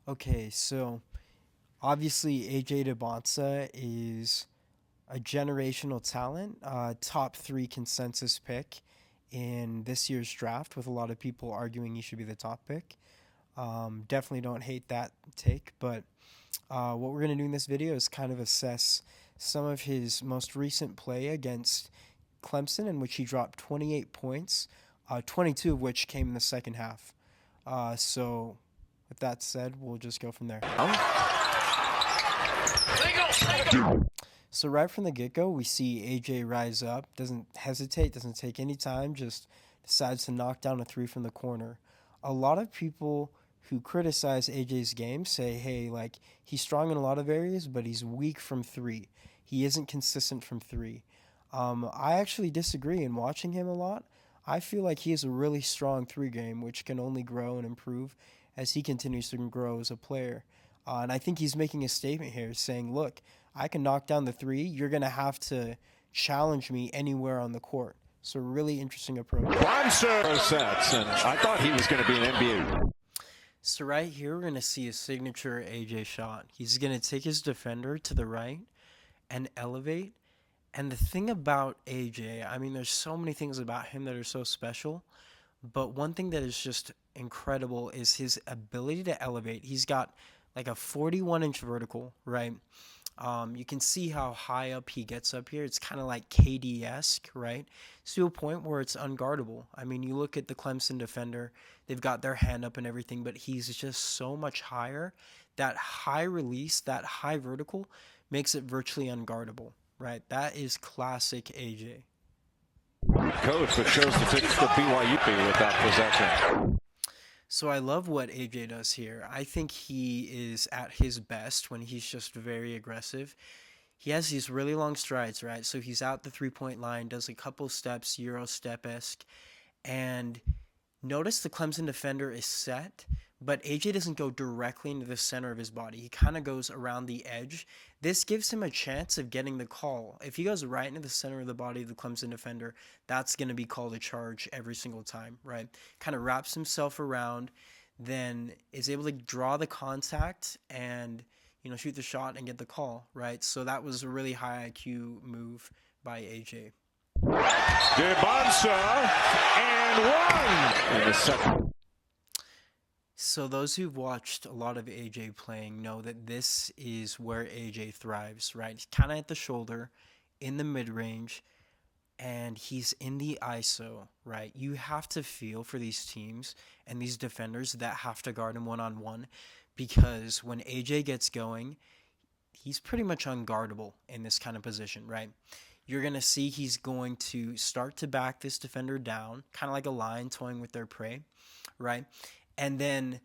Okay, so obviously AJ Dybantsa is a generational talent, top three consensus pick in this year's draft, with a lot of people arguing he should be the top pick. Definitely don't hate that take, but what we're going to do in this video is kind of assess some of his most recent play against Clemson, in which he dropped 28 points, 22 of which came in the second half. So, with that said, we'll just go from there. So right from the get-go, we see AJ rise up, doesn't hesitate, doesn't take any time, just decides to knock down a three from the corner. A lot of people who criticize AJ's game say, hey, like, he's strong in a lot of areas, but he's weak from three. He isn't consistent from three. I actually disagree. In watching him a lot, I feel like he has a really strong three game, which can only grow and improve as he continues to grow as a player. And I think he's making a statement here saying, look, I can knock down the three. You're going to have to challenge me anywhere on the court. So really interesting approach. Dybantsa sets, and I thought he was going to be an NBA. So right here, we're going to see a signature AJ shot. He's going to take his defender to the right and elevate. And the thing about AJ, I mean, there's so many things about him that are so special. But one thing that is just incredible is his ability to elevate. He's got like a 41-inch vertical, right? You can see how high up he gets up here. It's kind of like KD-esque, right? It's to a point where it's unguardable. I mean, you look at the Clemson defender, they've got their hand up and everything, but he's just so much higher. That high release, that high vertical makes it virtually unguardable, right? That is classic AJ. Coach that chose to take the BYU with that possession. So I love what AJ does here. I think he is at his best when he's just very aggressive. He has these really long strides, right? So he's out the three-point line, does a couple steps, Euro step-esque, and notice the Clemson defender is set, but AJ doesn't go directly into the center of his body. He kind of goes around the edge. This gives him a chance of getting the call. If he goes right into the center of the body of the Clemson defender, that's going to be called a charge every single time, right? Kind of wraps himself around, then is able to draw the contact and, shoot the shot and get the call, right? So that was a really high IQ move by AJ. Dybantsa and one in the second. So those who've watched a lot of AJ playing know that this is where AJ thrives, right? He's kind of at the shoulder, in the mid-range, and he's in the ISO, right? You have to feel for these teams and these defenders that have to guard him one-on-one, because when AJ gets going, he's pretty much unguardable in this kind of position, right? You're going to see he's going to start to back this defender down, kind of like a lion toying with their prey, right? And then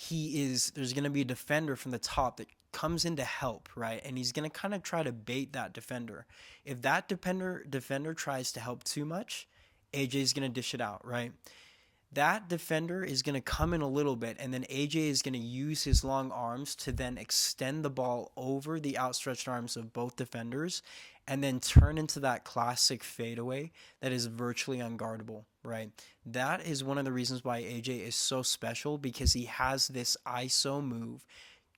there's going to be a defender from the top that comes in to help, right? And he's going to kind of try to bait that defender. If that defender tries to help too much, AJ's going to dish it out, right? That defender is going to come in a little bit, and then AJ is going to use his long arms to then extend the ball over the outstretched arms of both defenders and then turn into that classic fadeaway that is virtually unguardable, right? That is one of the reasons why AJ is so special, because he has this ISO move,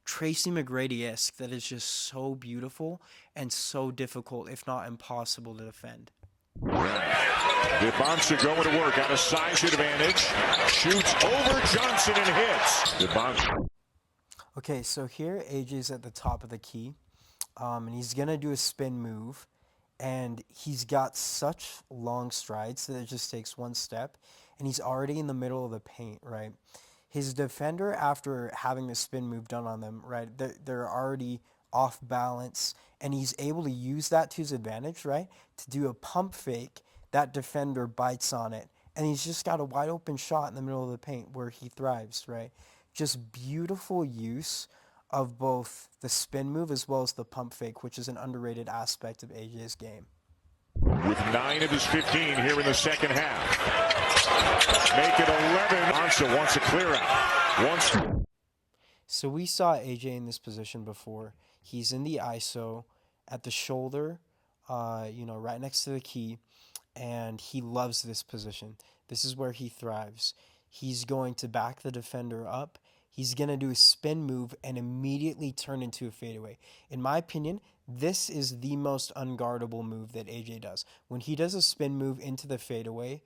Tracy McGrady-esque, that is just so beautiful and so difficult, if not impossible, to defend. Dybantsa going to work on a size advantage. Shoots over Johnson and hits. Dybantsa. Okay, so here AJ's at the top of the key, and he's going to do a spin move, and he's got such long strides that it just takes one step, and he's already in the middle of the paint, right? His defender, after having the spin move done on them, right, they're already off balance, and he's able to use that to his advantage, right, to do a pump fake. That defender bites on it, and he's just got a wide open shot in the middle of the paint where he thrives, right? Just beautiful use of both the spin move as well as the pump fake, which is an underrated aspect of AJ's game. With 9 of his 15 here in the second half. Make it 11. Dybantsa wants a clear out. So we saw AJ in this position before. He's in the ISO at the shoulder, right next to the key, and he loves this position. This is where he thrives. He's going to back the defender up. He's going to do a spin move and immediately turn into a fadeaway. In my opinion, this is the most unguardable move that AJ does. When he does a spin move into the fadeaway,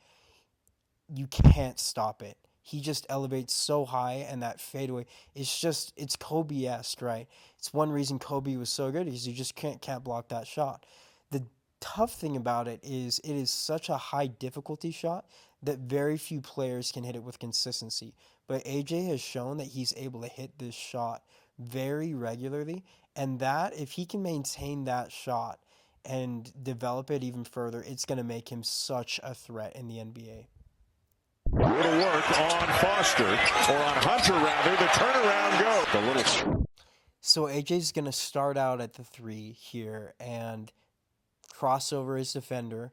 you can't stop it. He just elevates so high, and that fadeaway, it's Kobe-esque, right? It's one reason Kobe was so good, is you just can't block that shot. The tough thing about it is such a high difficulty shot that very few players can hit it with consistency. But AJ has shown that he's able to hit this shot very regularly, and that if he can maintain that shot and develop it even further, it's going to make him such a threat in the NBA. Little work on Foster, or on Hunter rather. The turnaround go. The little. So AJ's going to start out at the 3 here and cross over his defender.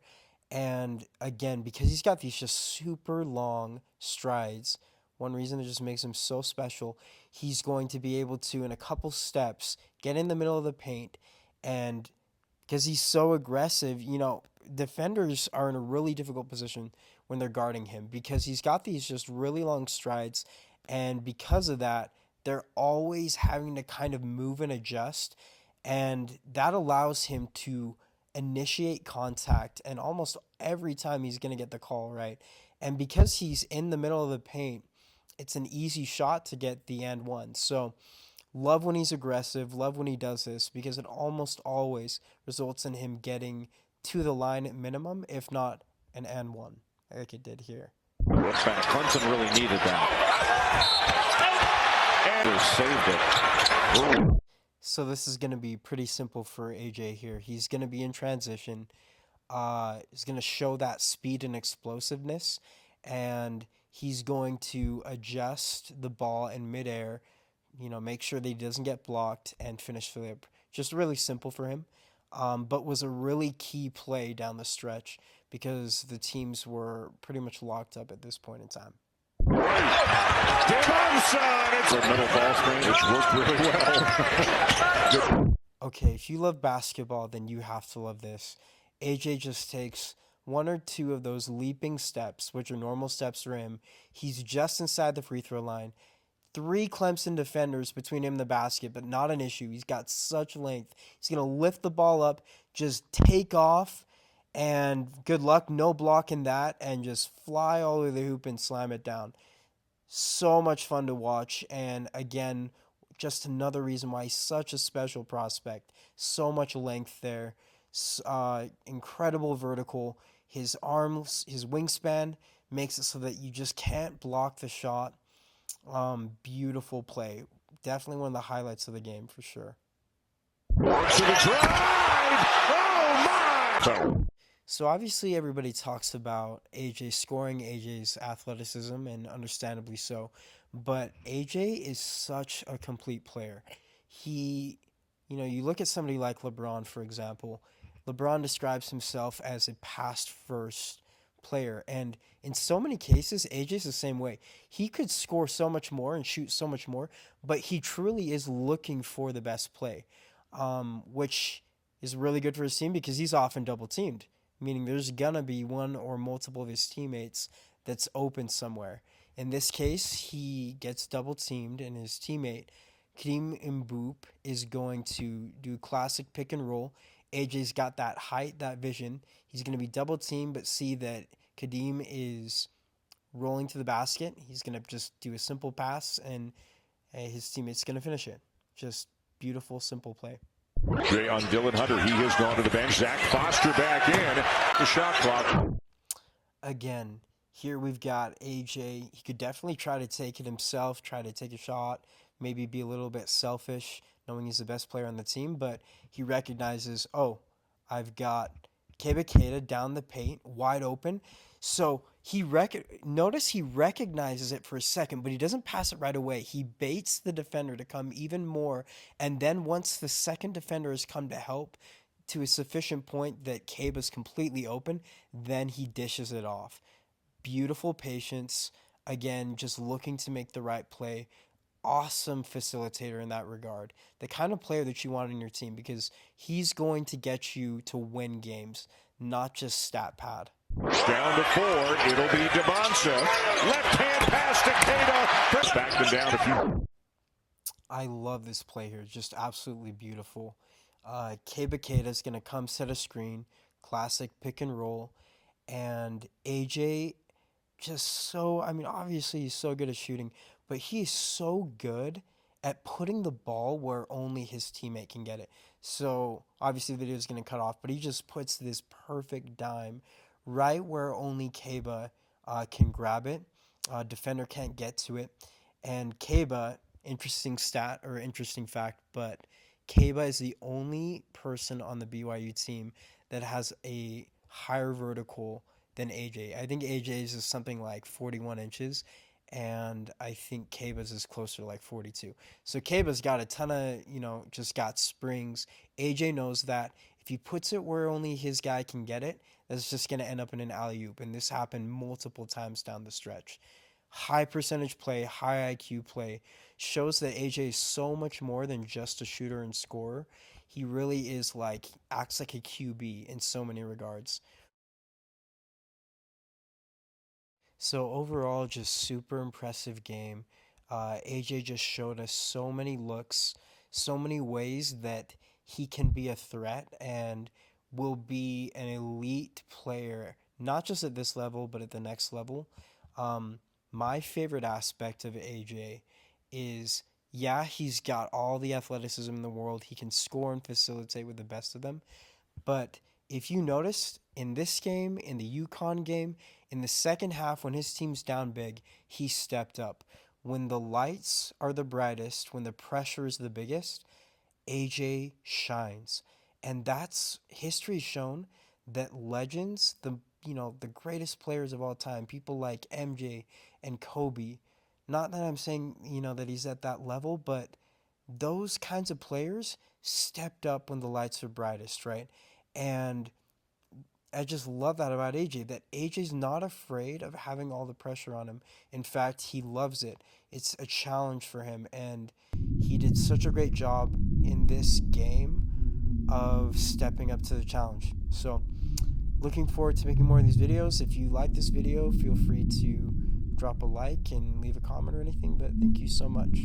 And again, because he's got these just super long strides, one reason that just makes him so special, he's going to be able to, in a couple steps, get in the middle of the paint. And because he's so aggressive, defenders are in a really difficult position when they're guarding him because he's got these just really long strides. And because of that, they're always having to kind of move and adjust. And that allows him to initiate contact. And almost every time he's going to get the call, right? And because he's in the middle of the paint, it's an easy shot to get the and one. So love when he's aggressive, love when he does this because it almost always results in him getting to the line at minimum, if not an and one, like it did here. Looks like Clemson really needed that. And saved it. Ooh. So this is going to be pretty simple for AJ here. He's going to be in transition. He's going to show that speed and explosiveness, and he's going to adjust the ball in midair, make sure that he doesn't get blocked and finish flip. Just really simple for him, but was a really key play down the stretch because the teams were pretty much locked up at this point in time. Dybantsa! It's a middle ball screen, which worked really well. Okay, if you love basketball, then you have to love this. AJ just takes one or two of those leaping steps, which are normal steps for him. He's just inside the free throw line. 3 Clemson defenders between him and the basket, but not an issue. He's got such length. He's going to lift the ball up, just take off, and good luck, no blocking that, and just fly all over the hoop and slam it down. So much fun to watch, and again, just another reason why he's such a special prospect. So much length there. Incredible vertical. His arms, his wingspan makes it so that you just can't block the shot. Beautiful play. Definitely one of the highlights of the game for sure. To the drive! Oh my! So obviously everybody talks about AJ scoring, AJ's athleticism, and understandably so. But AJ is such a complete player. You look at somebody like LeBron, for example. LeBron describes himself as a pass-first player. And in so many cases, AJ's the same way. He could score so much more and shoot so much more, but he truly is looking for the best play, which is really good for his team because he's often double-teamed, meaning there's going to be one or multiple of his teammates that's open somewhere. In this case, he gets double-teamed, and his teammate, Kadeem Mboop, is going to do classic pick and roll. AJ's got that height, that vision. He's going to be double-teamed, but see that Kadeem is rolling to the basket. He's going to just do a simple pass, and his teammate's going to finish it. Just beautiful, simple play. Jay on Dylan Hunter. He has gone to the bench. Zach Foster back in. The shot clock. Again, here we've got AJ. He could definitely try to take it himself, try to take a shot, maybe be a little bit selfish, knowing he's the best player on the team, but he recognizes, I've got Keba Keita down the paint, wide open. So notice he recognizes it for a second, but he doesn't pass it right away. He baits the defender to come even more, and then once the second defender has come to help to a sufficient point that Keba's completely open, then he dishes it off. Beautiful patience. Again, just looking to make the right play. Awesome facilitator in that regard. The kind of player that you want on your team because he's going to get you to win games, not just stat pad. Down to 4. It'll be Dybantsa. Left hand pass to Cato. Back them down a few. I love this play here. Just absolutely beautiful. Keba Keita's going to come set a screen. Classic pick and roll. And AJ just so, I mean, obviously he's so good at shooting, but he's so good at putting the ball where only his teammate can get it. So obviously the video is going to cut off, but he just puts this perfect dime right where only Keba can grab it. Defender can't get to it. And Keba, interesting stat or interesting fact, but Keba is the only person on the BYU team that has a higher vertical than AJ. I think AJ's is something like 41 inches, and I think Keba's is closer to like 42. So Keba's got a ton of, just got springs. AJ knows that if he puts it where only his guy can get it, that's just going to end up in an alley-oop, and this happened multiple times down the stretch. High percentage play, high IQ play, shows that AJ is so much more than just a shooter and scorer. He really is acts like a QB in so many regards. So overall, just super impressive game. AJ just showed us so many looks, so many ways that he can be a threat and will be an elite player, not just at this level, but at the next level. My favorite aspect of AJ is, yeah, he's got all the athleticism in the world. He can score and facilitate with the best of them. But if you noticed in this game, in the UConn game, in the second half when his team's down big, he stepped up. When the lights are the brightest, when the pressure is the biggest, AJ shines. And that's history shown that legends, the greatest players of all time, people like MJ and Kobe, not that I'm saying, that he's at that level, but those kinds of players stepped up when the lights are brightest, right? And I just love that about AJ, that AJ's not afraid of having all the pressure on him. In fact, he loves it. It's a challenge for him, and he did such a great job in this game of stepping up to the challenge. So, looking forward to making more of these videos. If you like this video, feel free to drop a like and leave a comment or anything, but thank you so much.